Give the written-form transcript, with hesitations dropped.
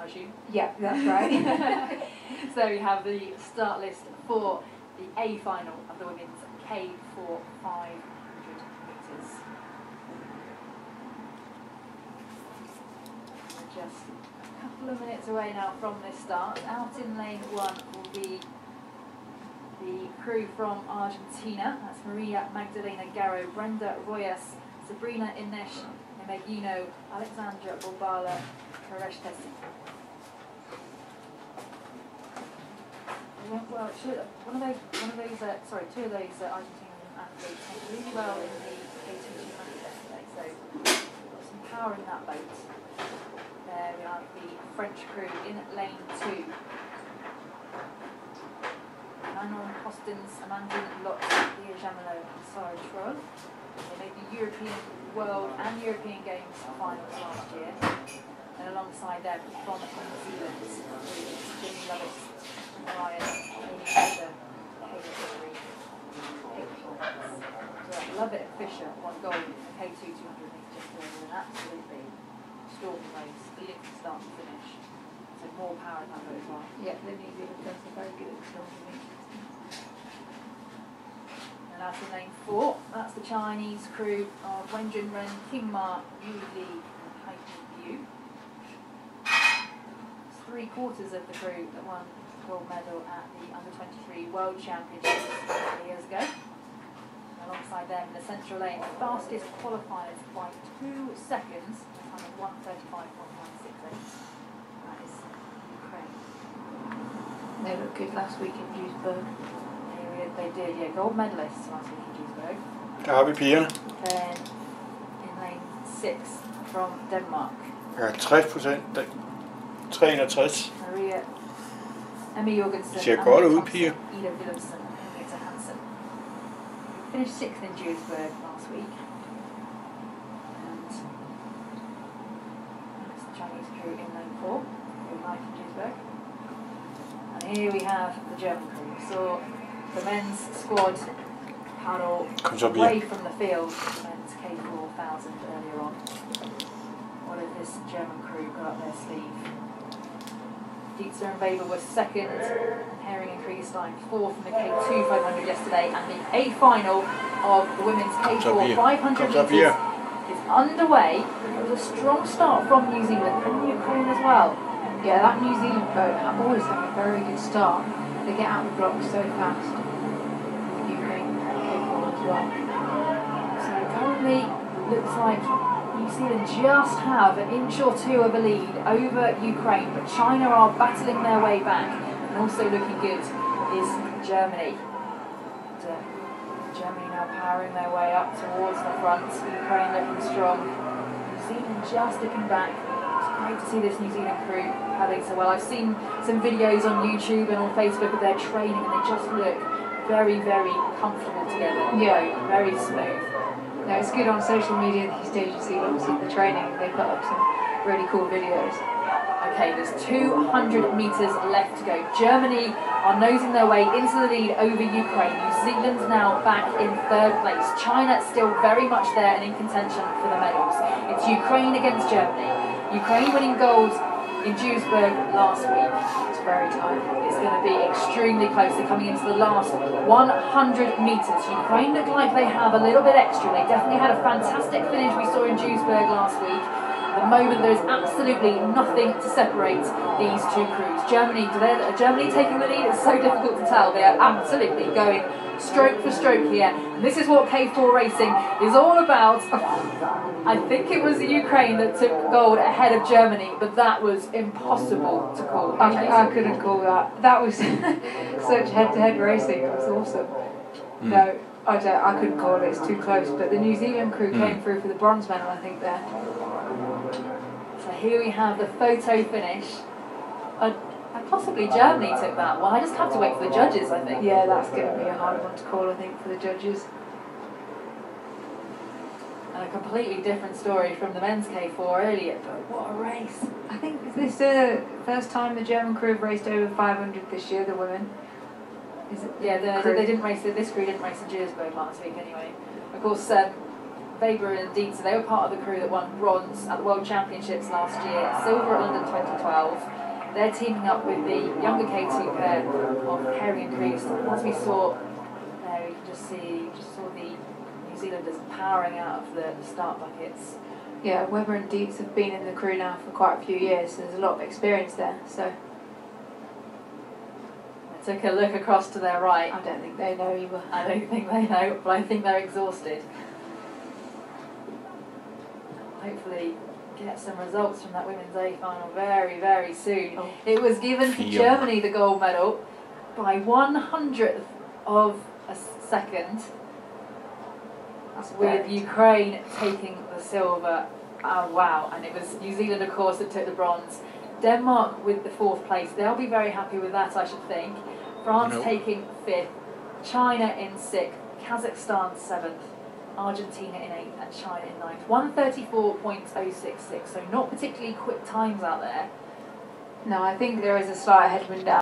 I assume. Yeah, that's right. So we have the start list for the A final of the women's K4 500 metres. We're just a couple of minutes away now from this start. Out in lane 1 will be the crew from Argentina. That's Maria Magdalena Garro, Brenda Royas, Sabrina Inesh, Emegino, Alexandra Bobala, Racice. Well, two of those Argentinian athletes went really well in the K200 yesterday, so got some power in that boat. There we have the French crew in lane 2. Manon Hostens, Amandine Lotz, Leah Jamelot and Sarah Troll. They made the European World and European Games finals last year. And alongside them from New Zealand, Jimmy Lovett, Ryan, Amy Fisher, Haley Hillary, Lovett and Fisher won gold in the K2 200 metres with an absolutely stormy race, leading from start to finish. So more power in that boat as well. Yeah, the New Zealand guys are very good at stormy metres. And that's in lane 4. That's the Chinese crew of Wen Junren, King Ma, Yu Li, and Hai Yu. It's 3/4 of the crew that won the gold medal at the Under-23 World Championships a couple of years ago. And alongside them in the central lane, fastest qualifiers by 2 seconds, time of 1:35.168. That is Ukraine. They looked good last week in Duisburg. They did, yeah, gold medalists last week in Duisburg. Der har vi pigerne. Then in lane 6 from Denmark. Ja, 60%. 63. Maria, Emma Jørgensen, Ser godt ud, Thomsen, piger. Ida Villumsen, and Henriette Hansen. Finished 6th in Duisburg last week. And that's the Chinese crew in lane 4, who live in Duisburg. And here we have the German crew. So the men's squad paddle away from the field, the men's K4000 earlier on. What did this German crew got up their sleeve? Dietzer and Weber was 2nd, and Herring and Kriegstein 4th in the K2 500 yesterday, and the A final of the women's K4 500 metres is underway. It was a strong start from New Zealand and Ukraine as well. Yeah, that New Zealand boat always have a very good start. They get out of the blocks so fast. Ukraine K4 as well. So currently looks like New Zealand just have an inch or 2 of a lead over Ukraine, but China are battling their way back, and also looking good is Germany. Germany now powering their way up towards the front. Ukraine looking strong. New Zealand just looking back. It's great to see this New Zealand crew paddling so well. I've seen some videos on YouTube and on Facebook of their training, and they just look very, very comfortable together. Yeah, very smooth. No, it's good on social media these days. You see, obviously, the training. They put up some really cool videos. Okay, there's 200 metres left to go. Germany are nosing their way into the lead over Ukraine. New Zealand's now back in 3rd place. China still very much there and in contention for the medals. It's Ukraine against Germany. Ukraine winning gold in Duisburg last week. It's very tight. It's going to be extremely close. They're coming into the last 100 metres. Ukraine look like they have a little bit extra. They definitely had a fantastic finish we saw in Duisburg last week. At the moment, there is absolutely nothing to separate these two crews. Germany taking the lead? It's so difficult to tell. They are absolutely going stroke for stroke here. And this is what K4 racing is all about. I think it was the Ukraine that took gold ahead of Germany, but that was impossible to call. I couldn't call that. That was such head-to-head racing. It was awesome. No, I couldn't call it. It's too close. But the New Zealand crew came through for the bronze medal, I think, there. So here we have the photo finish. Possibly Germany took that one. I just have to wait for the judges, I think. Yeah, that's going to be a hard one to call, I think, for the judges. And a completely different story from the men's K4 earlier, but what a race. I think this is the first time the German crew have raced over 500 this year, the women. Is it? Yeah, this crew didn't race in Duisburg last week anyway. Of course, Weber and Dietz, they were part of the crew that won bronze at the World Championships last year, silver at London 2012. They're teaming up with the younger K2 pair of Perry and Priest. As we saw there, you can just saw the New Zealanders powering out of the start buckets. Yeah, Weber and Dietz have been in the crew now for quite a few years, so there's a lot of experience there. So I took a look across to their right. I don't think they know either. I don't think they know, but I think they're exhausted. Hopefully get some results from that women's A final very, very soon. Oh. It was given to Germany the gold medal by 100th of a second. That's with Ukraine taking the silver. Oh wow, and it was New Zealand of course that took the bronze. Denmark with the 4th place, they'll be very happy with that I should think. France taking 5th, China in 6th, Kazakhstan 7th, Argentina in 8th and China in 9th. 134.066, so not particularly quick times out there. No, I think there is a slight headwind out.